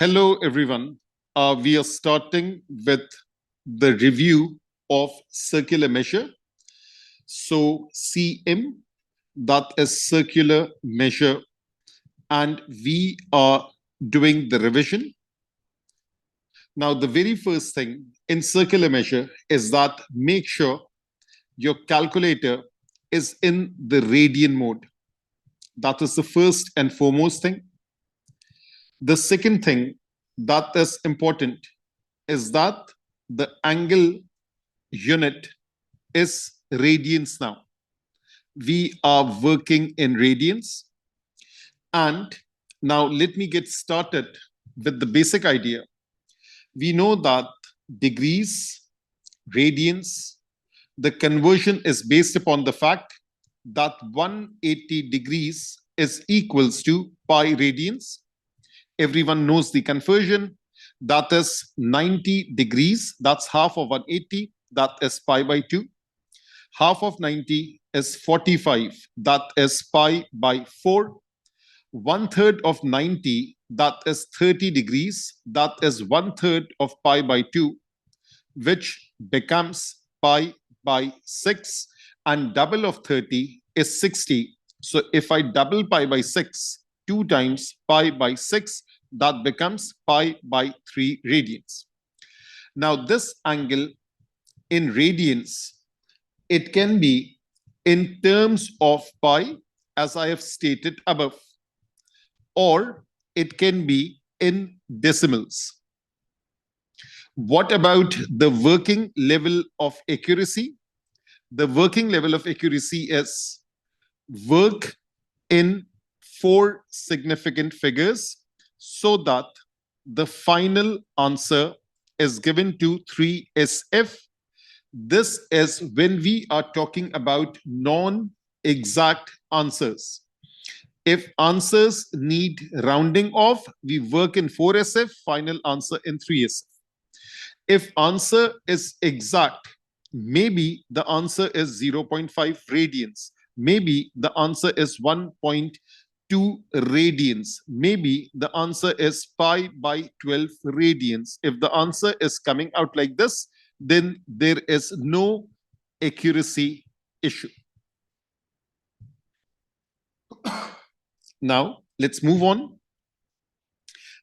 Hello, everyone. We are starting with the review of circular measure. So, CM, that is circular measure, and we are doing the revision. Now, the very first thing in circular measure is that make sure your calculator is in the radian mode. That is the first and foremost thing. The second thing that is important is that the angle unit is radians now. We are working in radians. And now let me get started with the basic idea. We know that degrees, radians, the conversion is based upon the fact that 180 degrees is equals to pi radians. Everyone knows the conversion. That is 90 degrees. That's half of 180. That is pi by 2. Half of 90 is 45. That is pi by 4. 1/3 of 90, that is 30 degrees. That is 1/3 of pi by 2, which becomes pi by 6. And double of 30 is 60. So if I double pi by 6, 2 times pi by 6, that becomes pi by 3 radians. Now, this angle in radians, it can be in terms of pi, as I have stated above, or it can be in decimals. What about the working level of accuracy? The working level of accuracy is work in 4 significant figures so that the final answer is given to 3SF. This is when we are talking about non-exact answers. If answers need rounding off, we work in 4SF, final answer in 3SF. If answer is exact, maybe the answer is 0.5 radians. Maybe the answer is 1.2 radians. Maybe the answer is pi by 12 radians. If the answer is coming out like this, then there is no accuracy issue. Now, let's move on.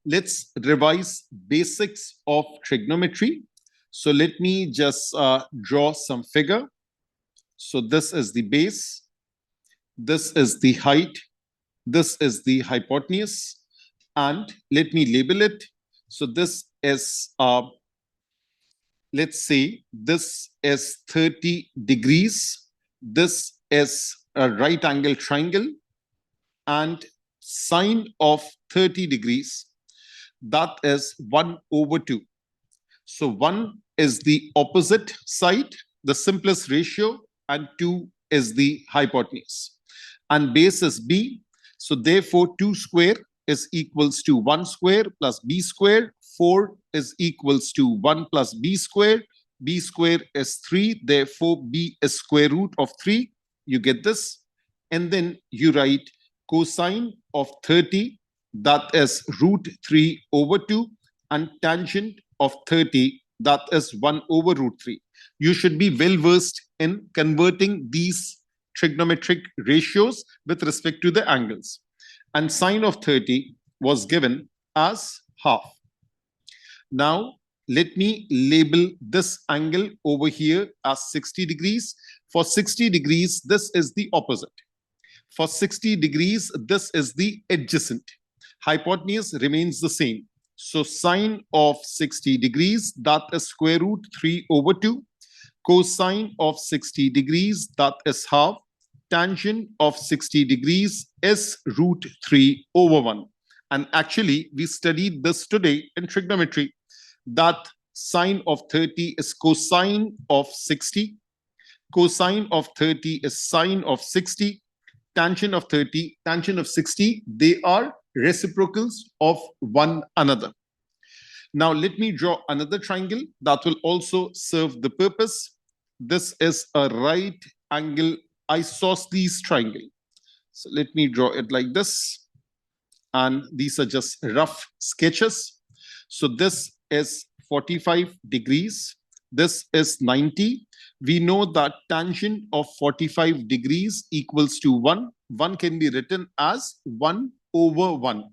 Let's revise basics of trigonometry. So let me just draw some figure. So this is the base. This is the height. This is the hypotenuse. And let me label it. So this is, let's say, this is 30 degrees. This is a right angle triangle. And sine of 30 degrees, that is 1/2. So 1 is the opposite side, the simplest ratio, and 2 is the hypotenuse. And base is b. So therefore, 2 square is equals to 1 square plus b square. 4 is equals to 1 plus b square. B square is 3. Therefore, b is square root of 3. You get this. And then you write cosine of 30, that is √3/2, and tangent of 30, that is 1/√3. You should be well versed in converting these trigonometric ratios with respect to the angles. And sine of 30 was given as half. Now, let me label this angle over here as 60 degrees. For 60 degrees, this is the opposite. For 60 degrees, this is the adjacent. Hypotenuse remains the same. So sine of 60 degrees, that is square root 3/2. Cosine of 60 degrees, that is half. Tangent of 60 degrees is √3/1. And actually, we studied this today in trigonometry, that sine of 30 is cosine of 60. Cosine of 30 is sine of 60. Tangent of 30, tangent of 60, they are reciprocals of one another. Now, let me draw another triangle that will also serve the purpose. This is a right angle isosceles triangle. So let me draw it like this. And these are just rough sketches. So this is 45 degrees. This is 90. We know that tangent of 45 degrees equals to 1. 1 can be written as 1 over 1.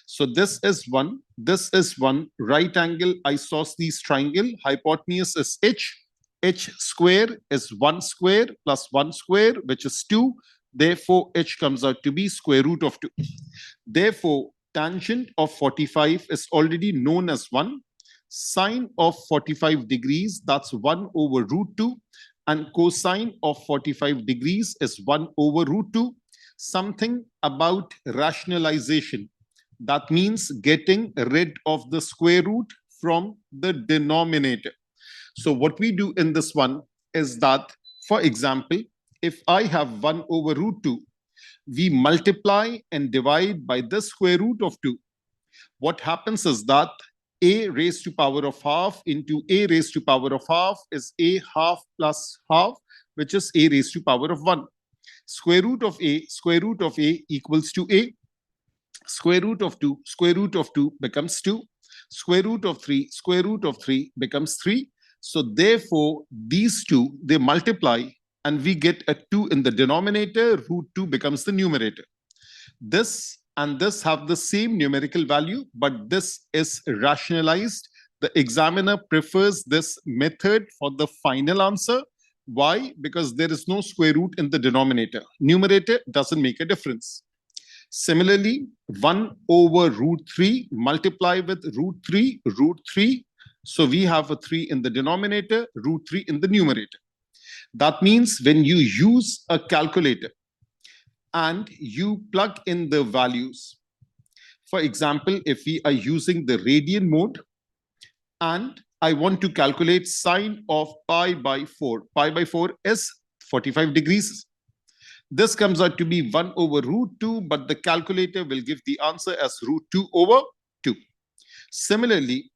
So this is 1. This is 1. Right angle isosceles triangle. Hypotenuse is h. H square is 1 square plus 1 square, which is 2. Therefore, h comes out to be square root of 2. Therefore, tangent of 45 is already known as 1. Sine of 45 degrees, that's 1 over root 2. And cosine of 45 degrees is 1 over root 2. Something about rationalization. That means getting rid of the square root from the denominator. So what we do in this one is that, for example, if I have 1 over root 2, we multiply and divide by the square root of 2. What happens is that a raised to power of half into a raised to power of half is a half plus half, which is a raised to power of 1. Square root of a equals to a. Square root of 2 becomes 2. Square root of 3 becomes 3. So therefore, these two, they multiply and we get a 2 in the denominator. Root 2 becomes the numerator. This and this have the same numerical value, but this is rationalized. The examiner prefers this method for the final answer. Why? Because there is no square root in the denominator. Numerator doesn't make a difference. Similarly, 1 over root 3 multiply with root 3. So we have a 3 in the denominator, root 3 in the numerator. That means when you use a calculator and you plug in the values, for example, if we are using the radian mode and I want to calculate sine of pi by 4. Pi by 4 is 45 degrees. This comes out to be 1 over root 2, but the calculator will give the answer as root 2 over 2. Similarly,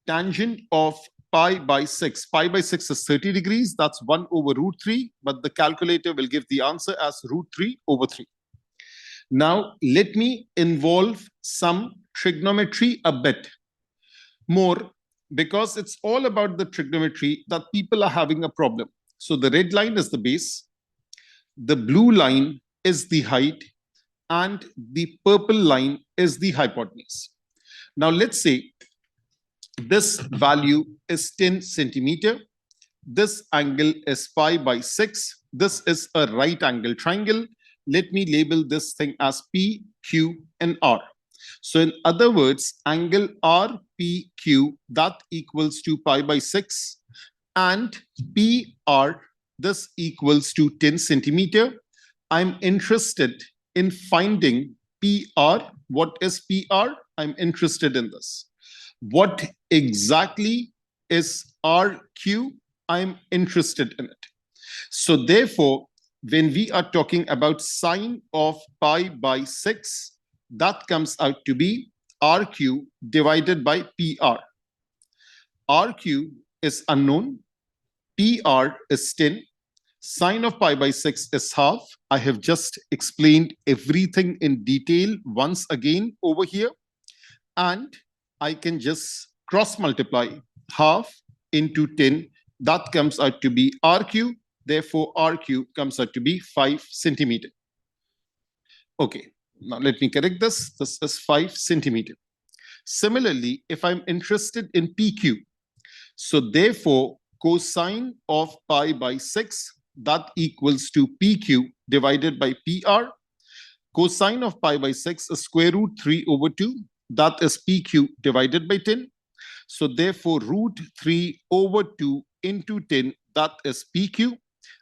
tangent of pi by 6. Pi by 6 is 30 degrees. That's 1 over root 3, but the calculator will give the answer as root 3 over 3. Now, let me involve some trigonometry a bit more, because it's all about the trigonometry that people are having a problem. So the red line is the base. The blue line is the height, and the purple line is the hypotenuse. Now, let's say this value is 10 centimeter. This angle is pi by 6. This is a right angle triangle. Let me label this thing as P, Q, and R. So in other words, angle RPQ, that equals to pi by 6, and PR, this equals to 10 centimeter. I'm interested in finding PR. What is PR? I'm interested in this. What exactly is RQ? I'm interested in it. So therefore, when we are talking about sine of pi by 6, that comes out to be RQ divided by PR. RQ is unknown. PR is 10. Sine of pi by 6 is half. I have just explained everything in detail once again over here. And I can just cross multiply half into 10. That comes out to be RQ. Therefore, RQ comes out to be 5 centimeter. Okay, now let me correct this. This is 5 centimeter. Similarly, if I'm interested in PQ, so therefore, cosine of pi by 6, that equals to PQ divided by PR. Cosine of pi by 6 is square root 3 over 2. That is PQ divided by 10. So therefore, root 3 over 2 into 10, that is PQ.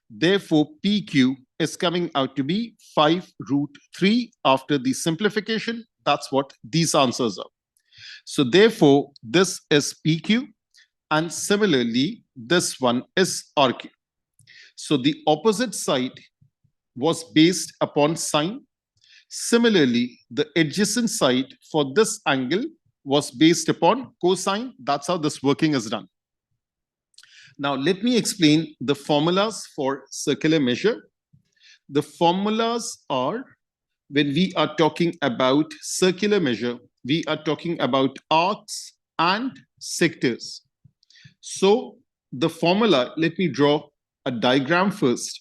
Therefore, PQ is coming out to be 5 root 3 after the simplification. That's what these answers are. So therefore, this is PQ. And similarly, this one is RQ. So the opposite side was based upon sine. Similarly, the adjacent side for this angle was based upon cosine. That's how this working is done. Now, let me explain the formulas for circular measure. The formulas are, when we are talking about circular measure, we are talking about arcs and sectors. So the formula, let me draw a diagram first.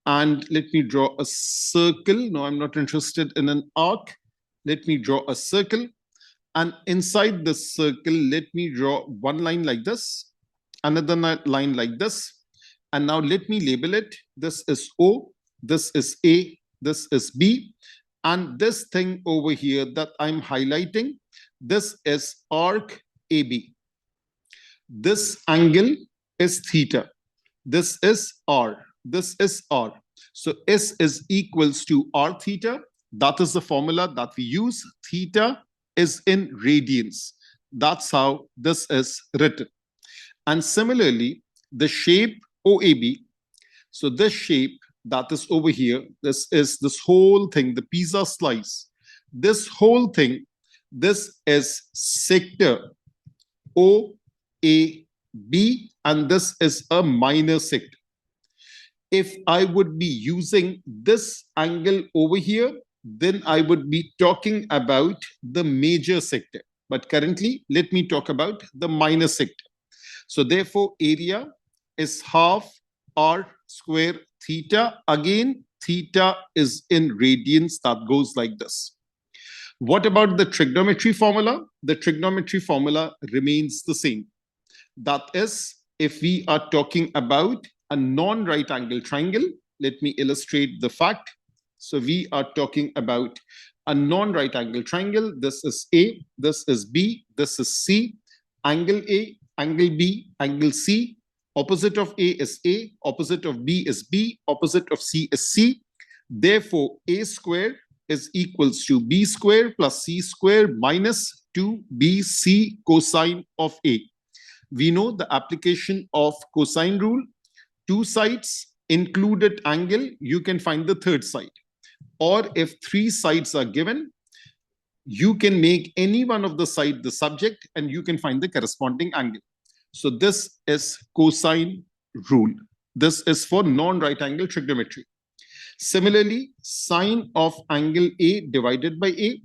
And let me draw a circle. No, I'm not interested in an arc. Let me draw a circle. And inside the circle, let me draw one line like this, another line like this. And now let me label it. This is O, this is A, this is B. And this thing over here that I'm highlighting, this is arc AB. This angle is theta. This is R. This is R. So S is equals to R theta. That is the formula that we use. Theta is in radians. That's how this is written. And similarly, the shape OAB. So this shape that is over here, this is this whole thing, the pizza slice. This whole thing, this is sector OAB, and this is a minor sector. If I would be using this angle over here, then I would be talking about the major sector. But currently, let me talk about the minor sector. So therefore, area is half R square theta. Again, theta is in radians. That goes like this. What about the trigonometry formula? The trigonometry formula remains the same. That is, if we are talking about a non-right angle triangle, let me illustrate the fact. So we are talking about a non-right angle triangle. This is A, this is B, this is C. Angle A, angle B, angle C. Opposite of A is A, opposite of B is B, opposite of C is C. Therefore, A square is equals to B square plus C square minus 2BC cosine of A. We know the application of cosine rule. Two sides included angle, you can find the third side. Or if three sides are given, you can make any one of the side the subject and you can find the corresponding angle. So this is cosine rule. This is for non-right angle trigonometry. Similarly, sine of angle A divided by A,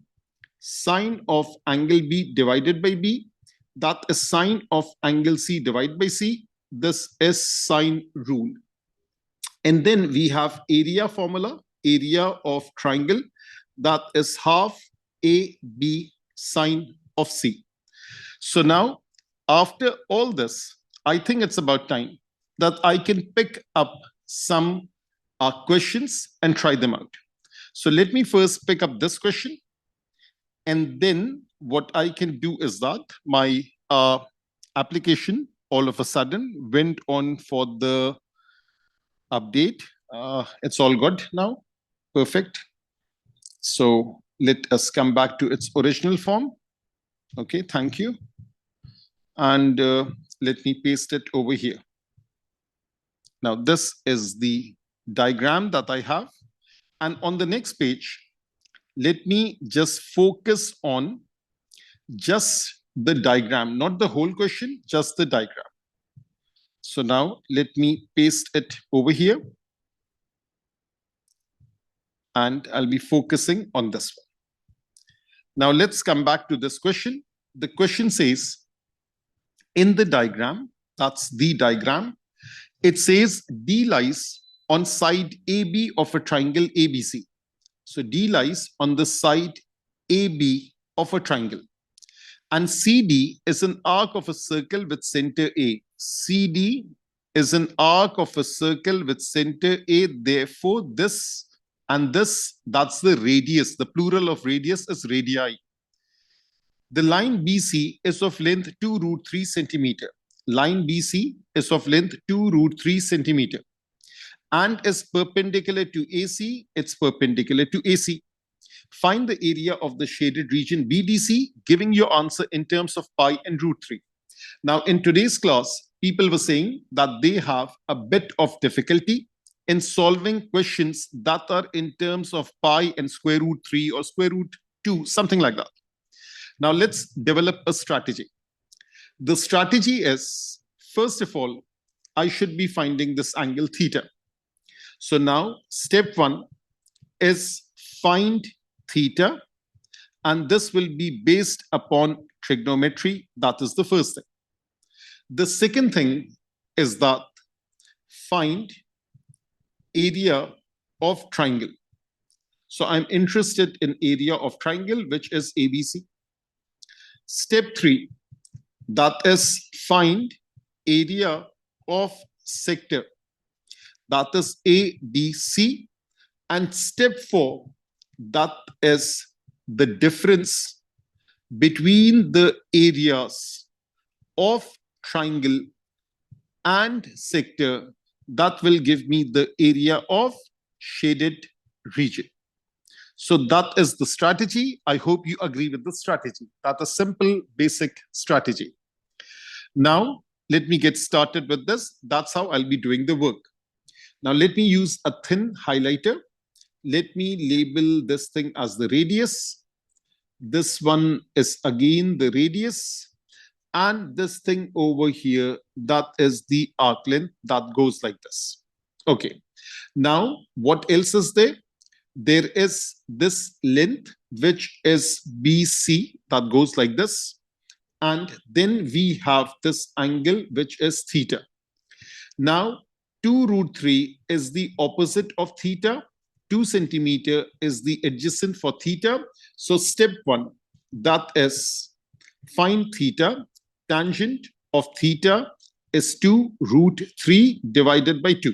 sine of angle B divided by B, that is sine of angle C divided by C. This is sine rule. And then we have area formula, area of triangle, that is half AB sine of C. So now, after all this, I think it's about time that I can pick up some questions and try them out. So let me first pick up this question. And then what I can do is that my application all of a sudden went on for the update. It's all good now. Perfect. So let us come back to its original form. Okay, thank you. And let me paste it over here. Now, this is the diagram that I have. And on the next page, let me just focus on just the diagram, not the whole question, just the diagram. So now let me paste it over here. And I'll be focusing on this one. Now let's come back to this question. The question says, in the diagram, that's the diagram, it says D lies on side AB of a triangle ABC. So D lies on the side AB of a triangle. And CD is an arc of a circle with center A. CD is an arc of a circle with center A. Therefore, this and this, that's the radius. The plural of radius is radii. The line BC is of length 2 root 3 centimeter. Line BC is of length 2 root 3 centimeter and is perpendicular to AC. It's perpendicular to AC. Find the area of the shaded region BDC, giving your answer in terms of pi and root 3. Now, in today's class, people were saying that they have a bit of difficulty in solving questions that are in terms of pi and square root 3 or square root 2, something like that. Now, let's develop a strategy. The strategy is, first of all, I should be finding this angle theta. So now, step one is find theta. And this will be based upon trigonometry. That is the first thing. The second thing is that find area of triangle. So I'm interested in area of triangle, which is ABC. Step 3, that is find area of sector. That is ABC. And step 4, that is the difference between the areas of triangle and sector. That will give me the area of shaded region. So that is the strategy. I hope you agree with the strategy. That's a simple, basic strategy. Now, let me get started with this. That's how I'll be doing the work. Now, let me use a thin highlighter. Let me label this thing as the radius. This one is again the radius. And this thing over here, that is the arc length that goes like this. Okay. Now, what else is there? There is this length, which is BC, that goes like this. And then we have this angle, which is theta. Now, 2√3 is the opposite of theta. 2 centimeter is the adjacent for theta. So step 1, that is find theta. Tangent of theta is 2√3 divided by 2.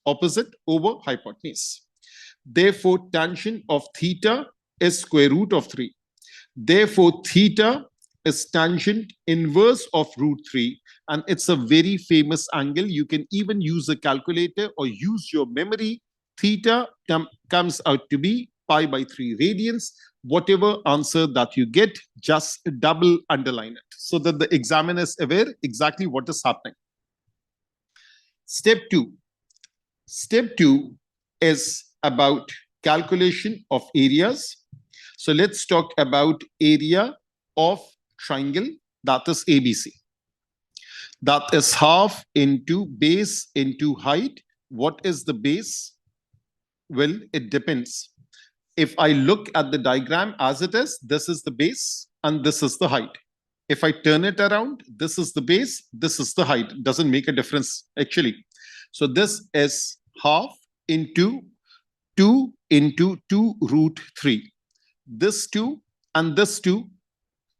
Opposite over hypotenuse. Therefore, tangent of theta is square root of 3. Therefore, theta is tangent inverse of √3. And it's a very famous angle. You can even use a calculator or use your memory. Theta comes out to be pi/3 radians. Whatever answer that you get, just double underline it so that the examiner is aware exactly what is happening. Step 2. Step 2 is about calculation of areas. So let's talk about area of triangle, that is ABC. That is half into base into height. What is the base? Well, it depends. If I look at the diagram as it is, this is the base and this is the height. If I turn it around, this is the base, this is the height. It doesn't make a difference actually. So this is half into 2 into 2√3. This 2 and this 2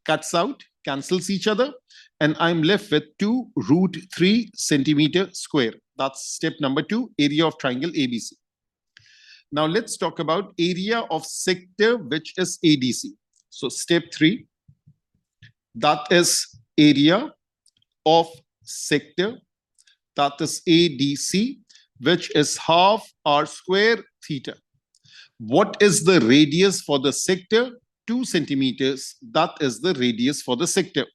cuts out, cancels each other, and I'm left with 2√3 centimeter square. That's step number 2, area of triangle ABC. Now let's talk about area of sector, which is ADC. So step 3, that is area of sector, that is ADC, which is half r square theta. What is the radius for the sector? 2 centimeters. That is the radius for the sector.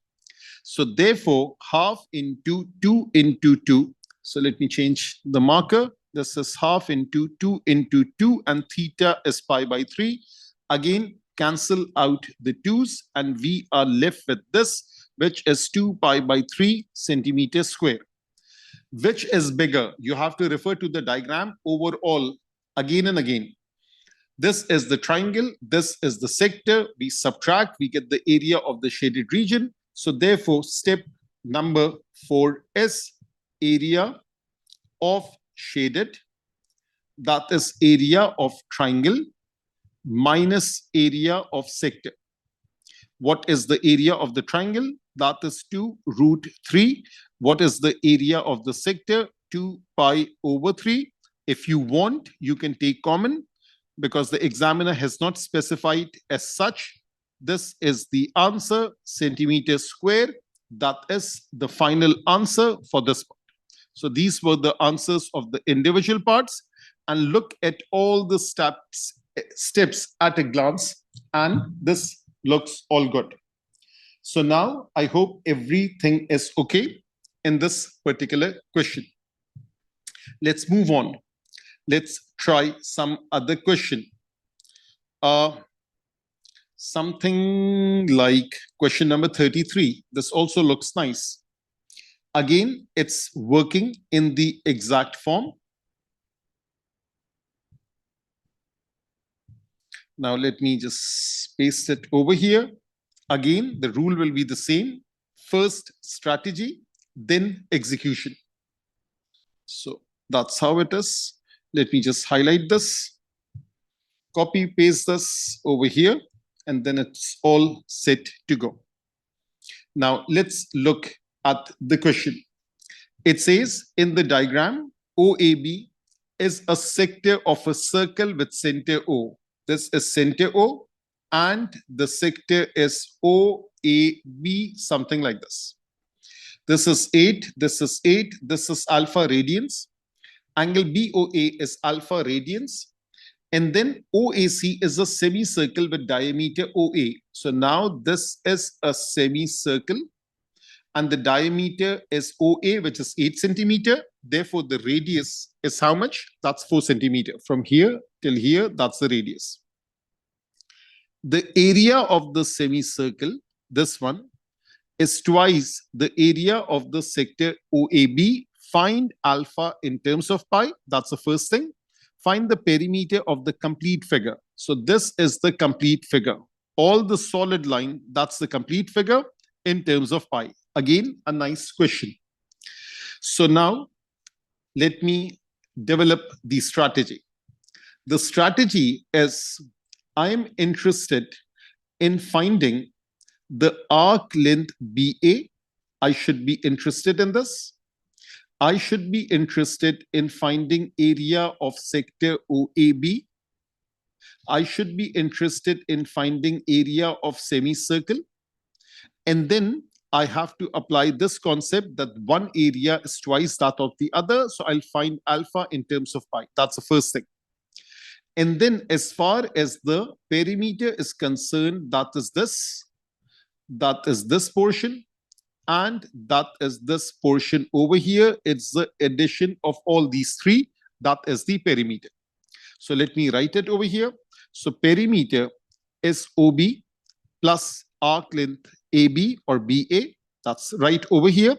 So therefore, half into 2 into 2. So let me change the marker. This is half into 2 into 2, and theta is pi/3. Again, cancel out the 2's, and we are left with this, which is 2 pi/3 centimeters square. Which is bigger? You have to refer to the diagram overall again and again. This is the triangle. This is the sector. We subtract, we get the area of the shaded region. So therefore, step number 4 is area of shaded, that is area of triangle minus area of sector. What is the area of the triangle? That is 2√3. What is the area of the sector? 2 pi/3. If you want, you can take common because the examiner has not specified as such. This is the answer, centimeter square. That is the final answer for this part. So these were the answers of the individual parts. And look at all the steps at a glance, and this looks all good. So now I hope everything is okay in this particular question. Let's move on. Let's try some other question. Something like question number 33. This also looks nice. Again, it's working in the exact form. Now let me just paste it over here. Again, the rule will be the same. First strategy, then execution. So that's how it is. Let me just highlight this, copy paste this over here, and then it's all set to go. Now let's look at the question. It says in the diagram, OAB is a sector of a circle with center O. This is center O, and the sector is OAB, something like this. This is 8, this is 8, this is alpha radians. Angle BOA is alpha radians. And then OAC is a semicircle with diameter OA. So now this is a semicircle, and the diameter is OA, which is 8 centimeter. Therefore, the radius is how much? That's 4 centimeter. From here till here, that's the radius. The area of the semicircle, this one, is twice the area of the sector OAB. Find alpha in terms of pi. That's the first thing. Find the perimeter of the complete figure. So this is the complete figure. All the solid line, that's the complete figure in terms of pi. Again, a nice question. So now, let me develop the strategy. The strategy is, I'm interested in finding the arc length BA. I should be interested in this. I should be interested in finding area of sector OAB. I should be interested in finding area of semicircle. And then I have to apply this concept that one area is twice that of the other. So I'll find alpha in terms of pi. That's the first thing. And then as far as the perimeter is concerned, that is this portion, and that is this portion over here. It's the addition of all these three. That is the perimeter. So let me write it over here. So perimeter is OB plus arc length AB or BA. That's right over here.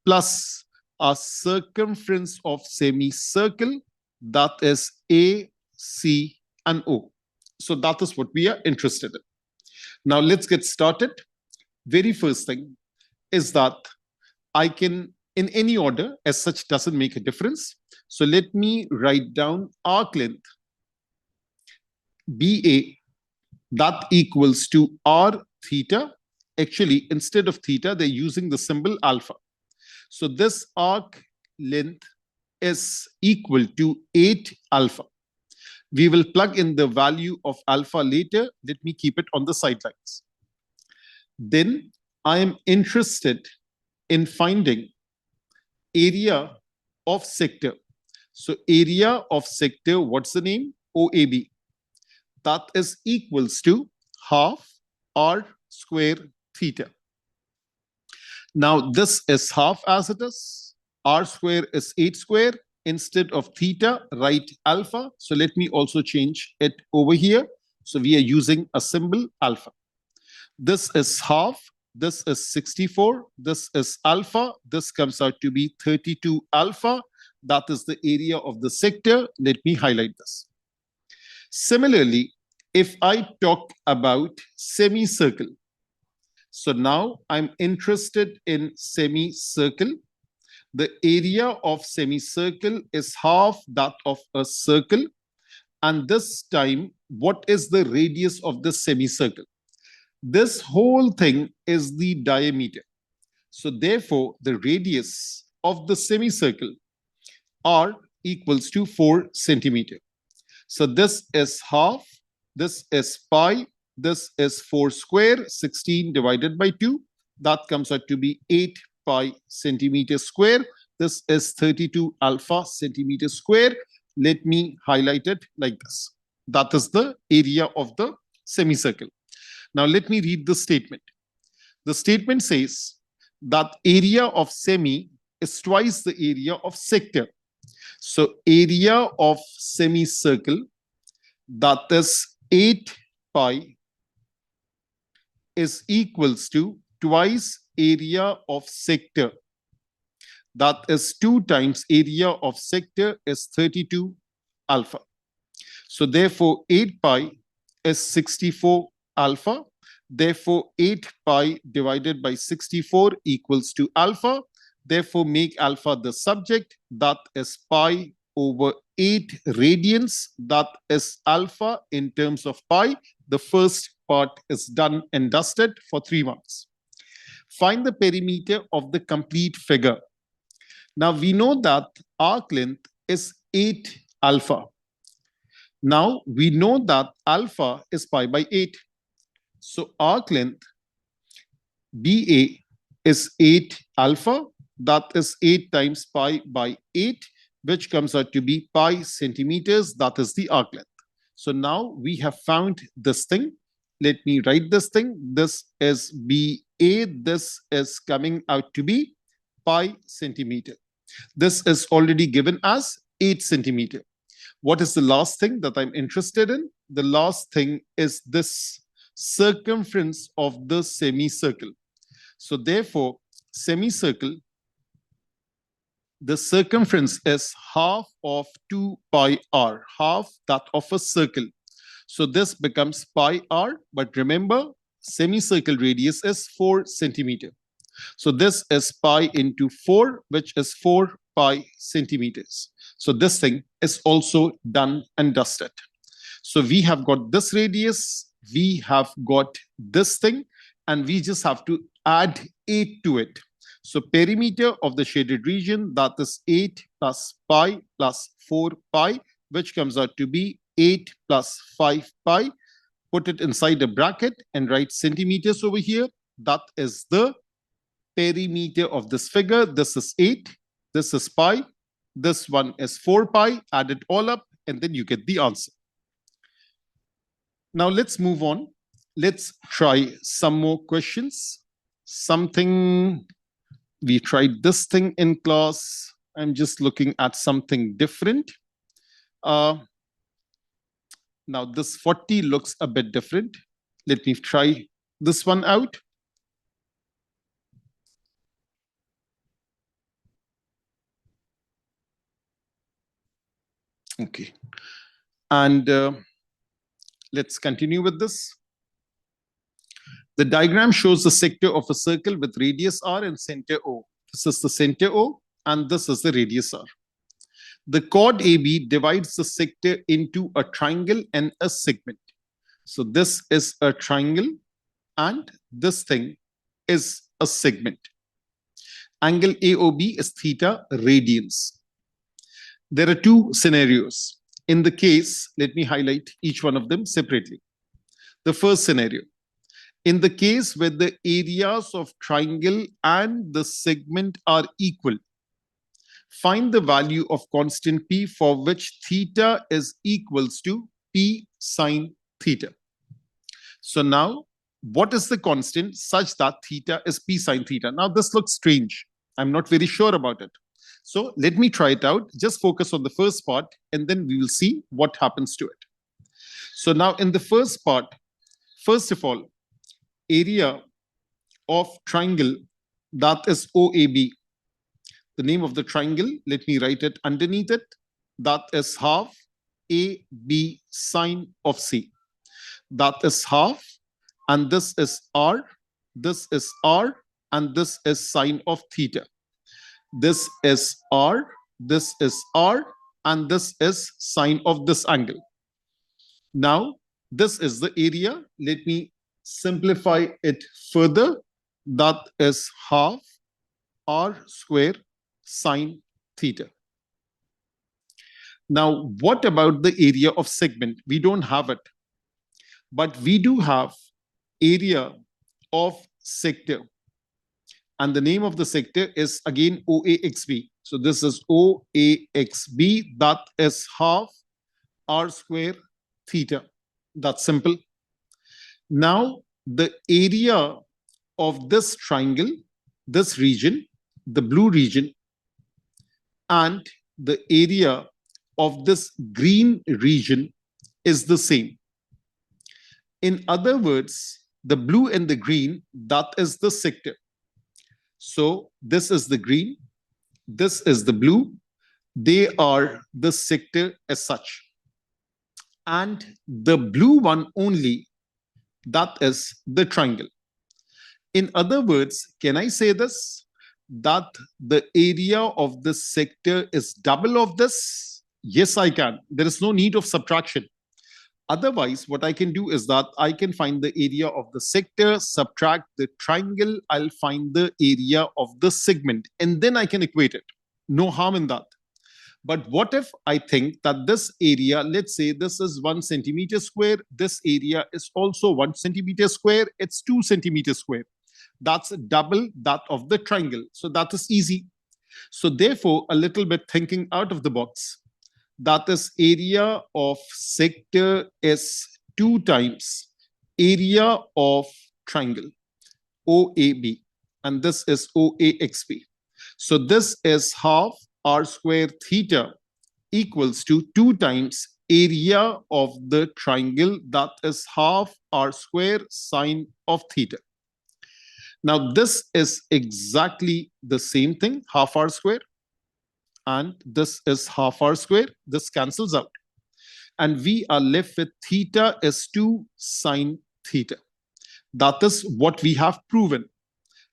Plus a circumference of semicircle. That is A, C, and O. So that is what we are interested in. Now let's get started. Very first thing is that I can, in any order, as such, doesn't make a difference. So let me write down arc length BA, that equals to R theta. Actually, instead of theta, they're using the symbol alpha. So this arc length is equal to 8 alpha. We will plug in the value of alpha later. Let me keep it on the sidelines. Then I am interested in finding area of sector. So area of sector, what's the name? OAB. That is equals to half R square theta. Now this is half as it is. R square is 8 square. Instead of theta, write alpha. So let me also change it over here. So we are using a symbol alpha. This is half. This is 64. This is alpha. This comes out to be 32 alpha. That is the area of the sector. Let me highlight this. Similarly, if I talk about semicircle, so now I'm interested in semicircle. The area of semicircle is half that of a circle. And this time, what is the radius of the semicircle? This whole thing is the diameter. So therefore, the radius of the semicircle R equals to 4 centimeter. So this is half, this is pi, this is 4 square, 16 divided by 2. That comes out to be 8 pi centimeter square. This is 32 alpha centimeter square. Let me highlight it like this. That is the area of the semicircle. Now let me read the statement. The statement says that area of semi is twice the area of sector. So area of semicircle, that is 8 pi, is equals to twice area of sector. That is 2 times area of sector is 32 alpha. So therefore 8 pi is 64 alpha. Therefore, 8 pi divided by 64 equals to alpha. Therefore, make alpha the subject. That is pi over 8 radians. That is alpha in terms of pi. The first part is done and dusted for 3 marks. Find the perimeter of the complete figure. Now, we know that arc length is 8 alpha. Now, we know that alpha is pi by 8. So, arc length BA is 8 alpha. That is 8 times pi by 8, which comes out to be pi centimeters. That is the arc length. So now we have found this thing. Let me write this thing. This is BA. This is coming out to be pi centimeter. This is already given as 8 centimeter. What is the last thing that I'm interested in? The last thing is this circumference of the semicircle. So therefore, semicircle, the circumference is half of 2 pi r, half that of a circle. So this becomes pi r, but remember, semicircle radius is 4 centimeter. So this is pi into 4, which is 4 pi centimeters. So this thing is also done and dusted. So we have got this radius, we have got this thing, and we just have to add 8 to it. So perimeter of the shaded region, that is 8 plus pi plus 4 pi, which comes out to be 8 plus 5 pi. Put it inside a bracket and write centimeters over here. That is the perimeter of this figure. This is 8, this is pi, this one is 4 pi. Add it all up, and then you get the answer. Now let's move on. Let's try some more questions. Something, we tried this thing in class. I'm just looking at something different. Now this 40 looks a bit different. Let me try this one out. Okay. And let's continue with this. The diagram shows the sector of a circle with radius r and center O. This is the center O, and this is the radius r. The chord AB divides the sector into a triangle and a segment. So this is a triangle, and this thing is a segment. Angle AOB is theta radians. There are two scenarios. In the case, let me highlight each one of them separately. The first scenario, in the case where the areas of triangle and the segment are equal, find the value of constant P for which theta is equals to P sine theta. So now, what is the constant such that theta is P sine theta? Now, this looks strange. I'm not very sure about it. So let me try it out. Just focus on the first part, and then we will see what happens to it. So now in the first part, first of all, area of triangle, that is OAB. The name of the triangle, let me write it underneath it. That is half AB sine of C. That is half, and this is R, this is R, and this is sine of theta. This is R, this is R, and this is sine of this angle. Now, this is the area. Let me simplify it further. That is half R square sine theta. Now, what about the area of segment? We don't have it, but we do have area of sector. And the name of the sector is again OAXB. So this is OAXB. That is half R square theta. That's simple. Now, the area of this triangle, this region, the blue region, and the area of this green region is the same. In other words, the blue and the green, that is the sector. So this is the green, this is the blue. They are the sector as such. and the blue one only, that is the triangle. In other words, can I say this? That the area of this sector is double of this? Yes, I can. There is no need of subtraction. Otherwise, what I can do is that I can find the area of the sector, subtract the triangle, I'll find the area of the segment, and then I can equate it. No harm in that. But what if I think that this area, let's say this is 1 centimeter square, this area is also 1 centimeter square, it's 2 centimeters square. That's double that of the triangle. So that is easy. So therefore, a little bit thinking out of the box, that is area of sector is 2 times area of triangle OAB, and this is OAXB. So this is half r square theta equals to 2 times area of the triangle, that is half r square sine of theta. Now this is exactly the same thing, half r square, and this is half r square. This cancels out, and we are left with theta is 2 sine theta. That is what we have proven.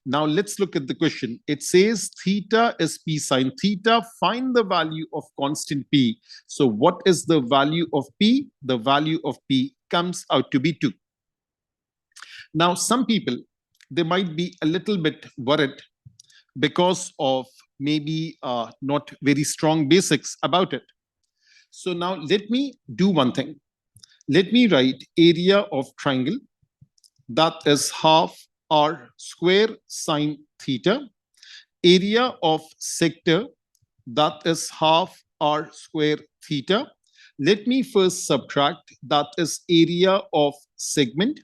Now let's look at the question. It says theta is p sine theta. Find the value of constant p. So what is the value of p? The value of p comes out to be 2. Now some people, they might be a little bit worried because of maybe not very strong basics about it. So now let me do one thing. Let me write area of triangle, that is half r square sine theta. Area of sector, that is half r square theta. Let me first subtract, that is area of segment,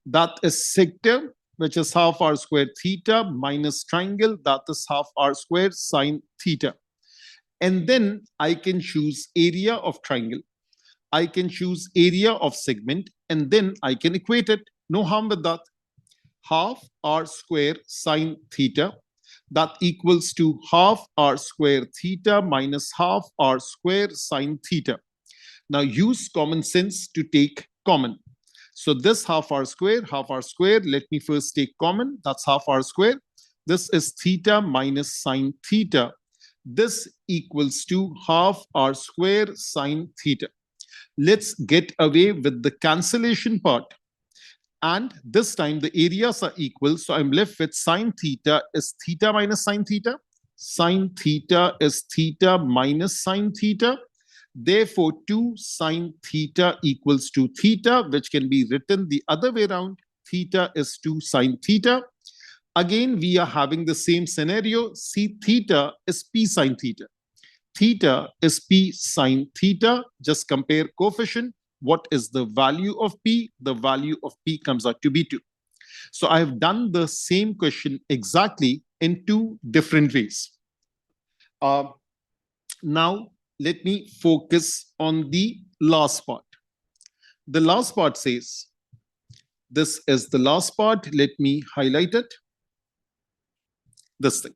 that is sector, which is half r square theta minus triangle, that is half r square sine theta. And then I can choose area of triangle, I can choose area of segment, and then I can equate it. No harm with that. Half r square sine theta, that equals to half r square theta minus half r square sine theta. Now use common sense to take common. So this half r square, let me first take common, that's half r square. This is theta minus sine theta. This equals to half r square sine theta. Let's get away with the cancellation part. And this time the areas are equal. So I'm left with sine theta is theta minus sine theta. Sine theta is theta minus sine theta. Therefore, 2 sine theta equals to theta, which can be written the other way around. Theta is 2 sine theta. Again, we are having the same scenario. See, theta is p sine theta. Theta is p sine theta. Just compare coefficient. What is the value of p? The value of p comes out to be 2. So I have done the same question exactly in 2 different ways. Now, let me focus on the last part. The last part says, this is the last part. Let me highlight it. This thing.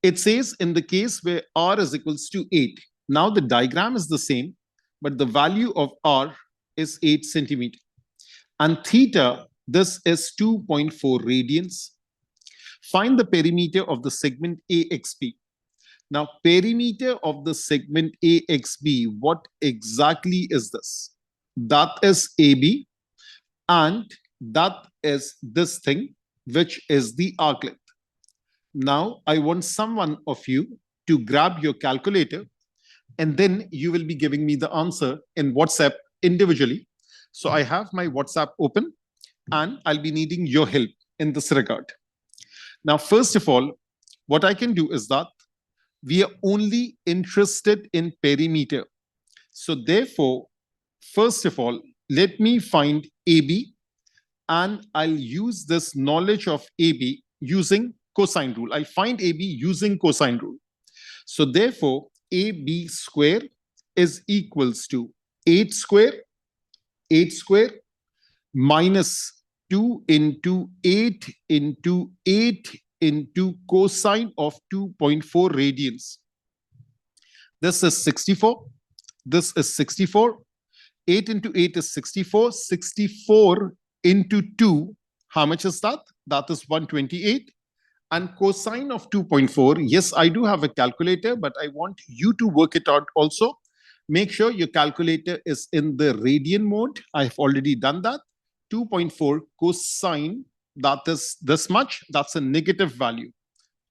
It says in the case where r is equals to 8. Now the diagram is the same, but the value of r is 8 centimeter. And theta, this is 2.4 radians. Find the perimeter of the segment AXB. Now, perimeter of the segment AXB, what exactly is this? That is AB, and that is this thing, which is the arc length. Now, I want someone of you to grab your calculator, and then you will be giving me the answer in WhatsApp individually. So I have my WhatsApp open, and I'll be needing your help in this regard. Now, first of all, what I can do is that we are only interested in perimeter. So therefore, first of all, let me find AB, and I'll use this knowledge of AB using cosine rule. I'll find AB using cosine rule. So therefore, AB square is equals to 8 square minus 2 into 8 into 8 into cosine of 2.4 radians. This is 64. This is 64. 8 into 8 is 64. 64 into 2, how much is that? That is 128. And cosine of 2.4, yes, I do have a calculator, but I want you to work it out also. Make sure your calculator is in the radian mode. I've already done that. 2.4 cosine, that is this much. That's a negative value.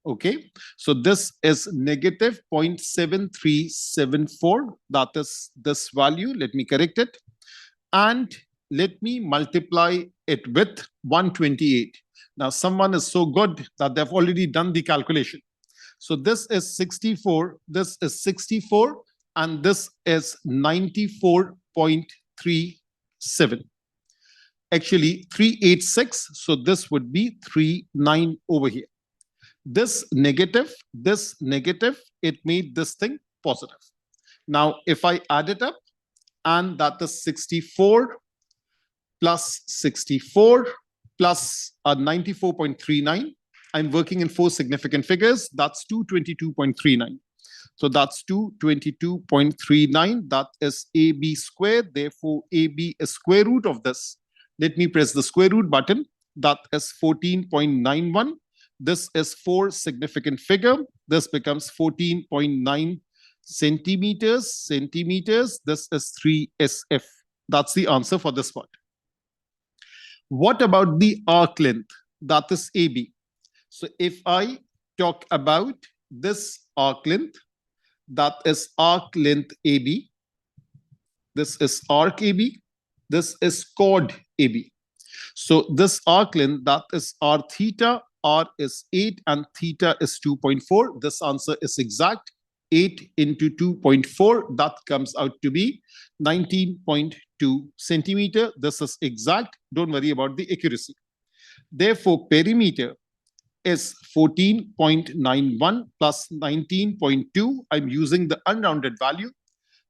Okay, so this is negative 0.7374. That is this value. Let me correct it. And let me multiply it with 128. Now, someone is so good that they've already done the calculation. So this is 64, this is 64, and this is 94.37. Actually, 386, so this would be 39 over here. This negative, it made this thing positive. Now, if I add it up, and that is 64 plus 64 plus 94.39. I'm working in 4 significant figures. That's 222.39. So that's 222.39. That is AB squared. Therefore, AB is square root of this. Let me press the square root button. That is 14.91. This is 4 significant figure. This becomes 14.9 centimeters. This is 3 SF. That's the answer for this part. What about the arc length? That is AB. So if I talk about this arc length, that is arc length AB. This is arc AB. This is chord AB. So this arc length, that is R theta. R is 8 and theta is 2.4. This answer is exact. 8 into 2.4, that comes out to be 19.2 centimeter. This is exact. Don't worry about the accuracy. Therefore, perimeter is 14.91 plus 19.2. I'm using the unrounded value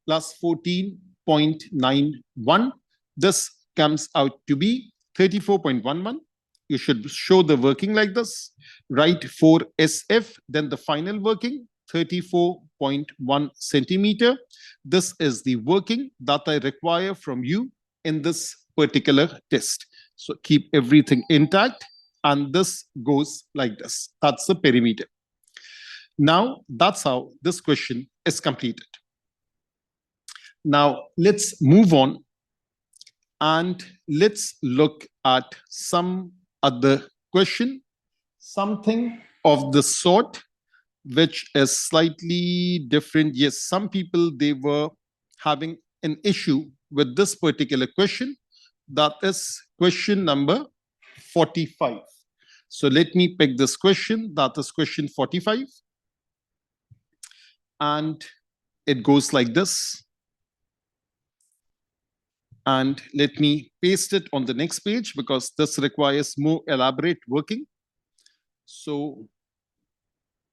plus 14.91. This comes out to be 34.11. You should show the working like this. Write 4 SF, then the final working, 34.1 centimeter. This is the working that I require from you in this particular test. So keep everything intact, and this goes like this. That's the perimeter. Now, that's how this question is completed. Now, let's move on and let's look at some other question, something of the sort which is slightly different. Yes, some people, they were having an issue with this particular question. That is question number 45. So let me pick this question. That is question 45. And it goes like this. And let me paste it on the next page because this requires more elaborate working. So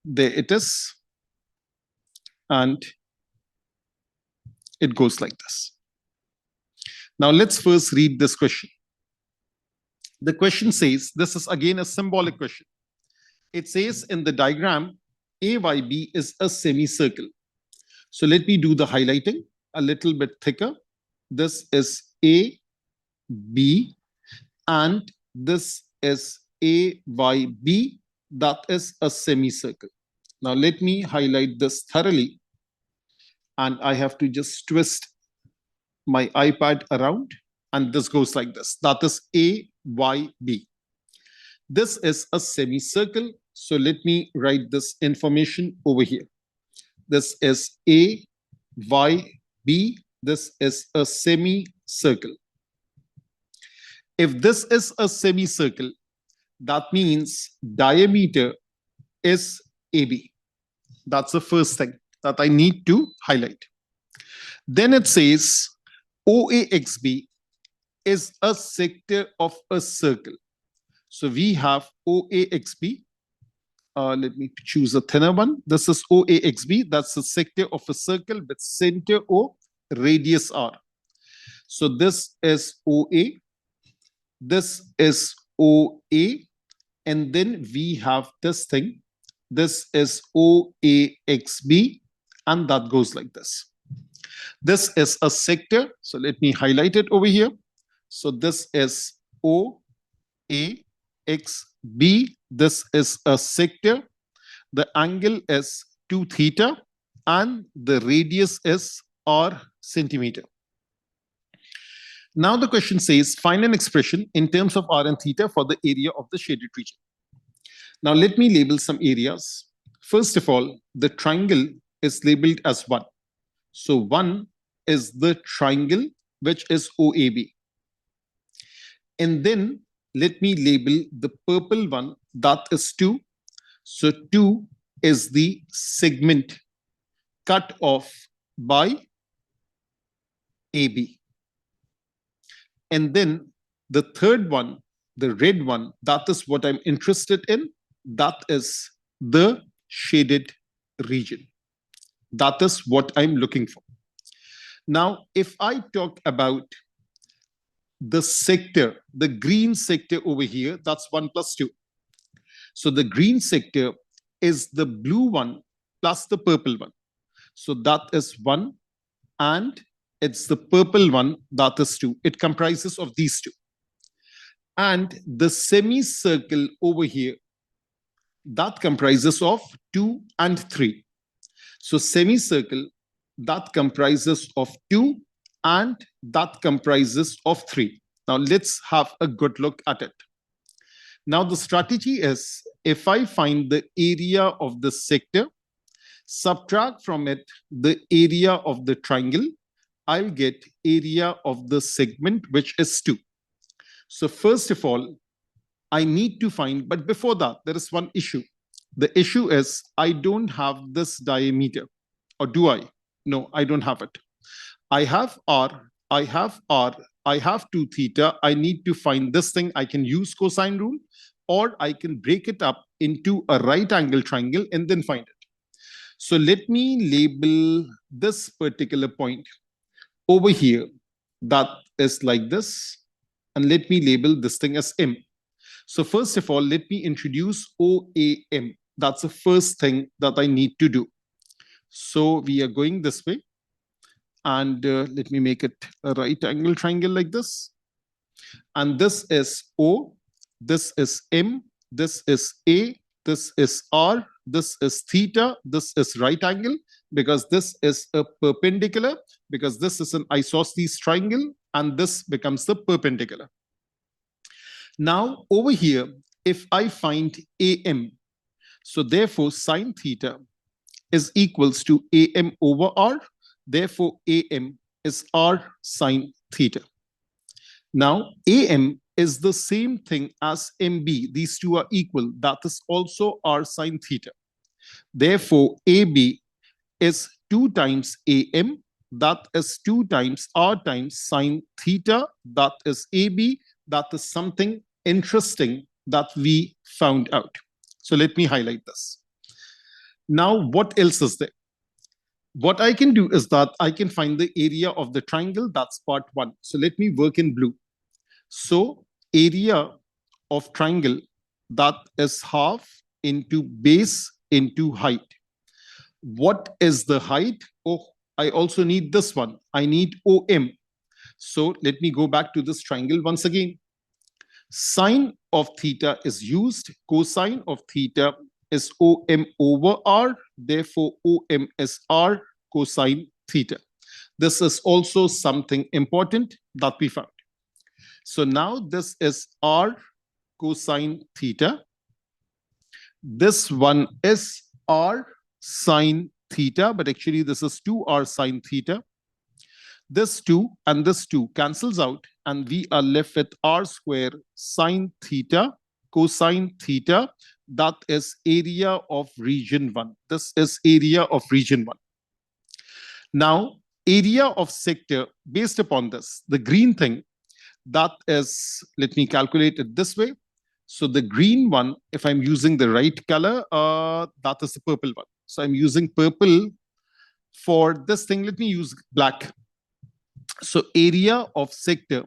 there it is. And it goes like this. Now let's first read this question. The question says, this is again a symbolic question. It says in the diagram, AYB is a semicircle. So let me do the highlighting a little bit thicker. This is A, B, and this is AYB. That is a semicircle. Now let me highlight this thoroughly. And I have to just twist my iPad around. And this goes like this. That is AYB. This is a semicircle. So let me write this information over here. This is AYB. This is a semicircle. If this is a semicircle, that means diameter is AB. That's the first thing that I need to highlight. Then it says OAXB is a sector of a circle. So we have OAXB. Let me choose a thinner one. This is OAXB. That's the sector of a circle with center O, radius R. So this is OA. This is OA. And then we have this thing. This is OAXB. And that goes like this. This is a sector. So let me highlight it over here. So this is OAXB. This is a sector. The angle is 2 theta and the radius is r centimeter. Now the question says, find an expression in terms of r and theta for the area of the shaded region. Now let me label some areas. First of all, the triangle is labeled as 1. So 1 is the triangle which is OAB. And then let me label the purple one, that is 2. So 2 is the segment cut off by AB. And then the third one, the red one, that is what I'm interested in. That is the shaded region. That is what I'm looking for. Now, if I talk about the sector, the green sector over here, that's 1 plus 2. So the green sector is the blue one plus the purple one. So that is 1, and it's the purple one, that is 2. It comprises of these two. And the semicircle over here, that comprises of 2 and 3. So semicircle, that comprises of 2 and that comprises of 3. Now let's have a good look at it. Now the strategy is, if I find the area of the sector, subtract from it the area of the triangle, I'll get area of the segment, which is 2. So first of all, I need to find, but before that, there is one issue. The issue is I don't have this diameter, or do I? No, I don't have it. I have r, I have r, I have 2 theta. I need to find this thing. I can use cosine rule, or I can break it up into a right angle triangle and then find it. So let me label this particular point over here, that is like this, and let me label this thing as M. So first of all, let me introduce OAM. That's the first thing that I need to do. So we are going this way, and let me make it a right angle triangle like this. And this is O, this is M, this is A, this is R, this is theta, this is right angle, because this is a perpendicular, because this is an isosceles triangle, and this becomes the perpendicular. Now over here, if I find AM, so therefore sine theta is equals to AM over R, therefore AM is R sine theta. Now AM is the same thing as MB. These two are equal. That is also R sine theta. Therefore, AB is 2 times AM. That is 2 times R times sine theta. That is AB. That is something interesting that we found out. So let me highlight this. Now, what else is there? What I can do is that I can find the area of the triangle. That's part 1. So let me work in blue. So area of triangle, that is half into base into height. What is the height? Oh, I also need this one. I need OM. So let me go back to this triangle once again. Sine of theta is used. Cosine of theta is OM over R. Therefore, OM is R cosine theta. This is also something important that we found. So now this is R cosine theta. This one is R sine theta, but actually this is 2R sine theta. This 2 and this 2 cancels out, and we are left with R square sine theta cosine theta. That is area of region 1. This is area of region 1. Now, area of sector, based upon this, the green thing, that is, let me calculate it this way. So the green one, if I'm using the right color, that is the purple one. So I'm using purple for this thing. Let me use black. So area of sector,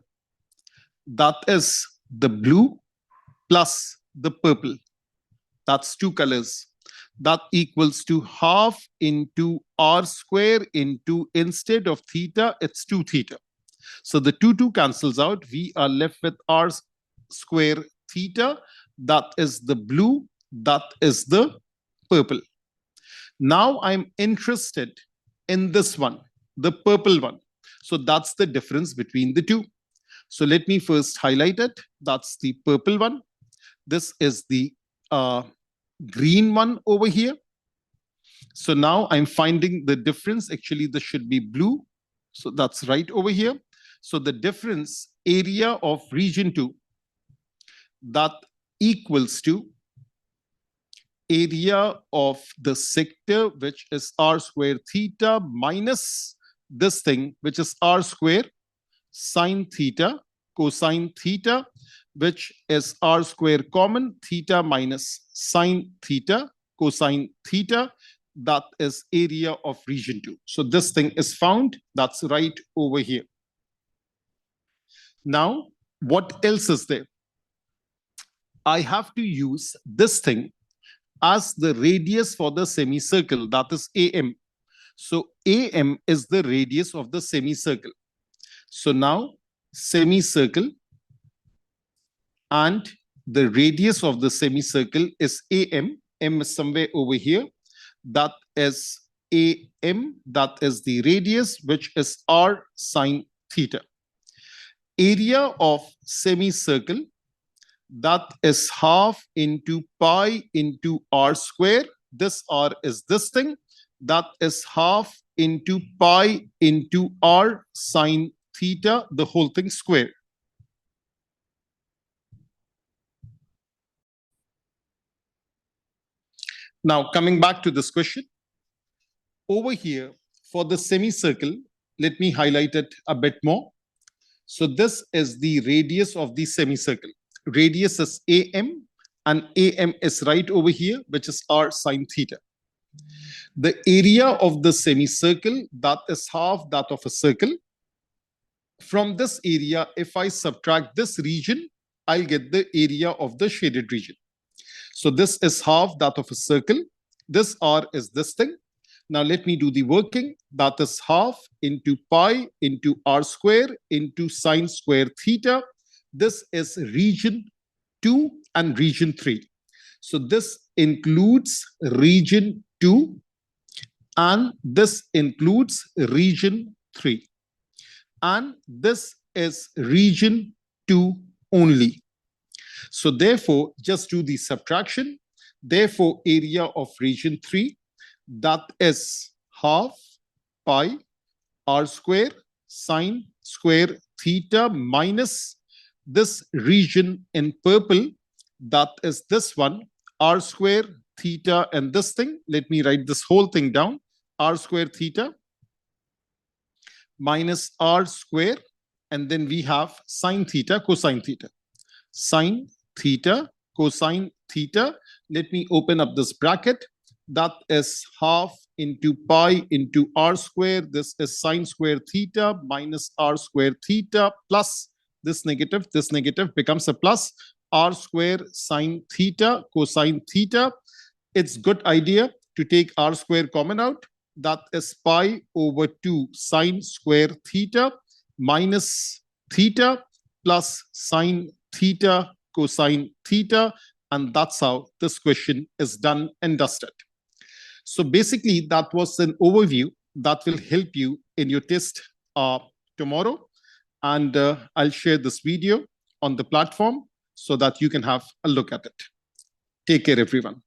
that is the blue plus the purple. That's 2 colors. that equals to half into r square into, instead of theta, it's 2 theta. So the 2 cancels out. We are left with r square theta. That is the blue. That is the purple. Now I'm interested in this one, the purple one. So that's the difference between the two. So let me first highlight it. That's the purple one. This is the green one over here. So now I'm finding the difference. Actually, this should be blue. So that's right over here. So the difference, area of region 2, that equals to area of the sector, which is r square theta, minus this thing, which is r square sine theta cosine theta, which is r square common, theta minus sine theta cosine theta. That is area of region 2. So this thing is found. That's right over here. Now, what else is there? I have to use this thing as the radius for the semicircle, that is AM. So AM is the radius of the semicircle. So now semicircle, and the radius of the semicircle is AM. M is somewhere over here. That is AM. That is the radius, which is r sine theta. Area of semicircle, that is half into pi into r square. This r is this thing. That is half into pi into r sine theta, the whole thing square. Now, coming back to this question, over here for the semicircle, let me highlight it a bit more. So this is the radius of the semicircle. Radius is AM, and AM is right over here, which is r sine theta. The area of the semicircle, that is half that of a circle. From this area, if I subtract this region, I'll get the area of the shaded region. So this is half that of a circle. This r is this thing. Now let me do the working. That is half into pi into r square into sine square theta. This is region 2 and region 3. So this includes region 2 and this includes region 3. And this is region 2 only. So therefore, just do the subtraction. Therefore, area of region 3, that is half pi r square sine square theta minus this region in purple, that is this one, r square theta and this thing. Let me write this whole thing down. R square theta minus r square, and then we have sine theta cosine theta. Sine theta cosine theta. Let me open up this bracket. That is half into pi into r square. This is sine square theta minus r square theta plus this negative becomes a plus r square sine theta cosine theta. It's good idea to take r square common out. That is pi over 2 sine square theta minus theta plus sine theta cosine theta. And that's how this question is done and dusted. So basically, that was an overview that will help you in your test tomorrow. And I'll share this video on the platform so that you can have a look at it. Take care, everyone.